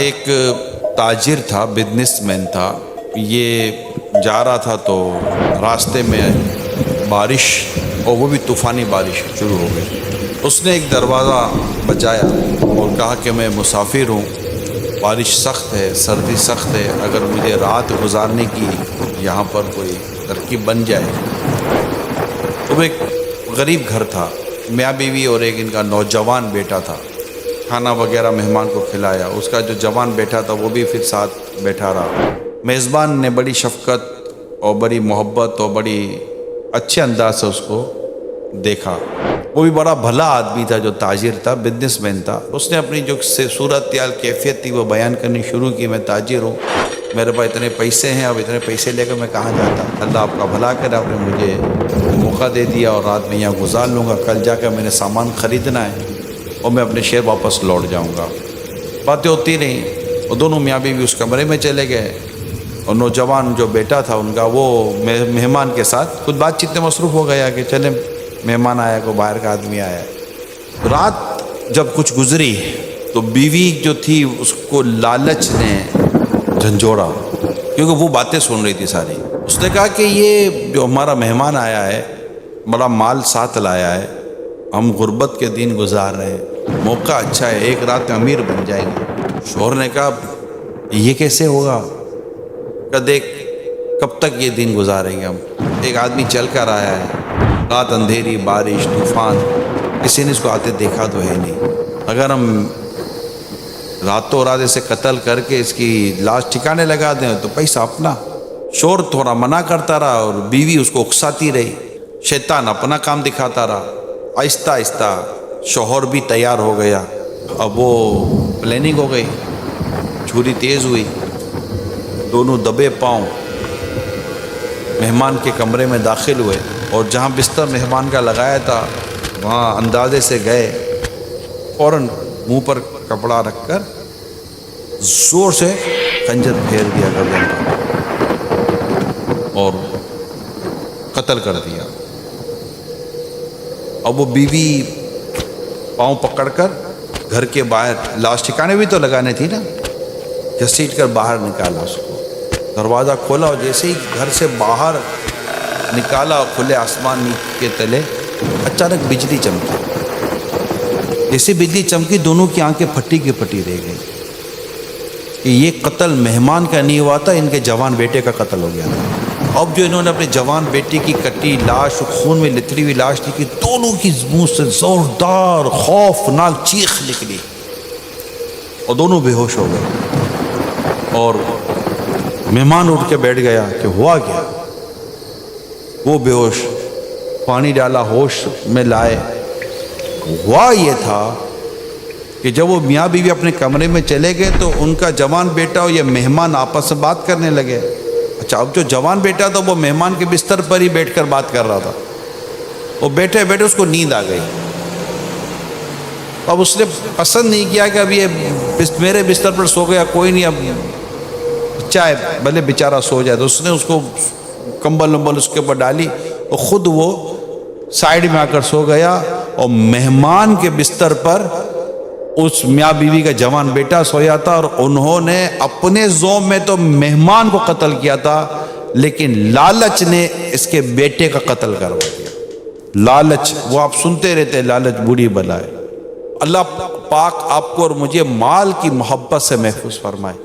ایک تاجر تھا، بزنس مین تھا. یہ جا رہا تھا تو راستے میں بارش، اور وہ بھی طوفانی بارش شروع ہو گئی. اس نے ایک دروازہ بجایا اور کہا کہ میں مسافر ہوں، بارش سخت ہے، سردی سخت ہے، اگر مجھے رات گزارنے کی یہاں پر کوئی ترکیب بن جائے. وہ ایک غریب گھر تھا، میاں بیوی اور ایک ان کا نوجوان بیٹا تھا. کھانا وغیرہ مہمان کو کھلایا. اس کا جو جوان بیٹا تھا وہ بھی پھر ساتھ بیٹھا رہا. میزبان نے بڑی شفقت اور بڑی محبت اور بڑی اچھے انداز سے اس کو دیکھا. وہ بھی بڑا بھلا آدمی تھا، جو تاجر تھا، بزنس مین تھا. اس نے اپنی جو صورتحال کیفیت تھی وہ بیان کرنی شروع کی. میں تاجر ہوں، میرے پاس اتنے پیسے ہیں، اب اتنے پیسے لے کر میں کہاں جاتا. اللہ آپ کا بھلا کرے، آپ نے مجھے موقع دے دیا اور رات میں یہاں گزار لوں گا. کل جا کر میں نے سامان خریدنا ہے اور میں اپنے شہر واپس لوٹ جاؤں گا. باتیں ہوتی رہیں اور دونوں میاں بیوی اس کمرے میں چلے گئے. اور نوجوان جو بیٹا تھا ان کا، وہ مہمان کے ساتھ خود بات چیت میں مصروف ہو گیا کہ چلیں مہمان آیا، کو باہر کا آدمی آیا. رات جب کچھ گزری تو بیوی جو تھی اس کو لالچ نے جھنجھوڑا، کیونکہ وہ باتیں سن رہی تھی ساری. اس نے کہا کہ یہ جو ہمارا مہمان آیا ہے بڑا مال ساتھ لایا ہے، ہم غربت کے دن گزار رہے ہیں، موقع اچھا ہے، ایک رات میں امیر بن جائیں گے. شوہر نے کہا یہ کیسے ہوگا؟ کہ دیکھ کب تک یہ دن گزاریں گے ہم. ایک آدمی چل کر آیا ہے، رات اندھیری، بارش، طوفان، کسی نے اس کو آتے دیکھا تو ہے نہیں. اگر ہم راتوں رات اسے قتل کر کے اس کی لاش ٹھکانے لگا دیں تو پیسہ اپنا. شوہر تھوڑا منع کرتا رہا اور بیوی اس کو اکساتی رہی. شیطان اپنا کام دکھاتا رہا. آہستہ آہستہ شوہر بھی تیار ہو گیا. اب وہ پلاننگ ہو گئی، چھری تیز ہوئی، دونوں دبے پاؤں مہمان کے کمرے میں داخل ہوئے اور جہاں بستر مہمان کا لگایا تھا وہاں اندازے سے گئے، فوراً منہ پر کپڑا رکھ کر زور سے خنجر پھیر دیا گردن پر اور قتل کر دیا. اب وہ بیوی پاؤں پکڑ کر گھر کے باہر، لاش ٹھکانے بھی تو لگانے تھی نا، گھسیٹ کر باہر نکالا. اس کو دروازہ کھولا اور جیسے ہی گھر سے باہر نکالا، کھلے آسمان کے تلے اچانک بجلی چمکی. جیسے بجلی چمکی دونوں کی آنکھیں پھٹی کی پھٹی رہ گئی کہ یہ قتل مہمان کا نہیں ہوا تھا، ان کے جوان بیٹے کا قتل ہو گیا تھا. اب جو انہوں نے اپنے جوان بیٹے کی کٹی لاش، خون میں لتھڑی ہوئی لاش دیکھی، دونوں کی منہ سے زوردار خوفناک چیخ نکلی اور دونوں بے ہوش ہو گئے. اور مہمان اٹھ کے بیٹھ گیا کہ ہوا کیا. وہ بے ہوش، پانی ڈالا، ہوش میں لائے. ہوا یہ تھا کہ جب وہ میاں بیوی اپنے کمرے میں چلے گئے تو ان کا جوان بیٹا اور یہ مہمان آپس میں بات کرنے لگے. اچھا، اب جو جوان بیٹا تھا وہ مہمان کے بستر پر ہی بیٹھ کر بات کر رہا تھا. وہ بیٹھے بیٹھے اس کو نیند آ گئی. اب اس نے پسند نہیں کیا کہ اب یہ میرے بستر پر سو گیا، کوئی نہیں، اب چاہے بھلے بیچارہ سو جائے. تو اس نے اس کو کمبل ومبل اس کے اوپر ڈالی اور خود وہ سائیڈ میں آ کر سو گیا. اور مہمان کے بستر پر اس میاں بیوی کا جوان بیٹا سویا تھا اور انہوں نے اپنے ذوق میں تو مہمان کو قتل کیا تھا، لیکن لالچ نے اس کے بیٹے کا قتل کروا دیا. لالچ، وہ آپ سنتے رہتے ہیں، لالچ بری بلا ہے. اللہ پاک آپ کو اور مجھے مال کی محبت سے محفوظ فرمائے.